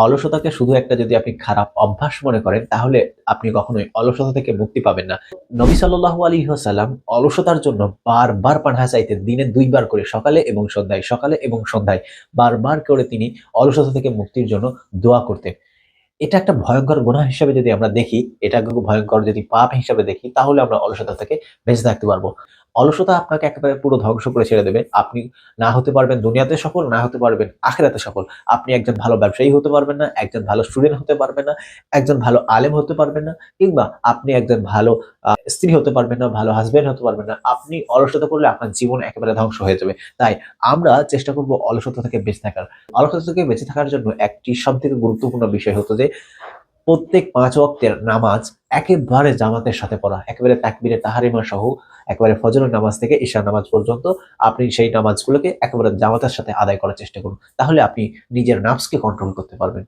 অলসতাকে শুধু একটা যদি আপনি খারাপ অভ্যাস মনে করেন, তাহলে আপনি কখনোই অলসতা থেকে মুক্তি পাবেন না। নবী সাল্লাল্লাহু আলাইহি ওয়াসাল্লাম অলসতার জন্য বারবার পানাহ চাইতেন। দিনে ২ বার করে সকালে এবং সন্ধ্যায় বারবার করে তিনি অলসতা থেকে মুক্তির জন্য দোয়া করতেন। এটা একটা ভয়ংকর গুনাহ হিসেবে যদি আমরা দেখি, এটা খুব ভয়ংকর যদি পাপ হিসেবে দেখি, তাহলে আমরা অলসতা থেকে বেঁচে থাকতে পারবো। অলসতা আপনাকে একেবারে পুরো ধ্বংস করে ছেড়ে দেবে। আপনি না হতে পারবেন দুনিয়াতে সফল, না হতে পারবেন আখিরাতে সফল। আপনি একজন ভালো ব্যবসায়ী হতে পারবেন না, একজন ভালো স্টুডেন্ট হতে পারবেন না, একজন ভালো আলেম হতে পারবেন না, কিংবা আপনি একজন ভালো স্ত্রী হতে পারবেন না, ভালো হাসব্যান্ড হতে পারবেন না। আপনি অলসতা করলে আপনার জীবন একেবারে ধ্বংস হয়ে যাবে। তাই আমরা চেষ্টা করব অলসতা থেকে বেঁচে থাকার। অলসতা থেকে বেঁচে থাকার জন্য একটি সবথেকে গুরুত্বপূর্ণ বিষয় হতো যে প্রত্যেক ৫ ওয়াক্তের নামাজ একেবারে জামাতের সাথে পড়া। একেবারে তাকবীরে তাহরিমা সহ একেবারে ফজরের নামাজ থেকে ইশার নামাজ পর্যন্ত আপনি সেই নামাজগুলোকে একেবারে জামাতের সাথে আদায় করার চেষ্টা করুন। তাহলে আপনি নিজের নাফসকে কন্ট্রোল করতে পারবেন।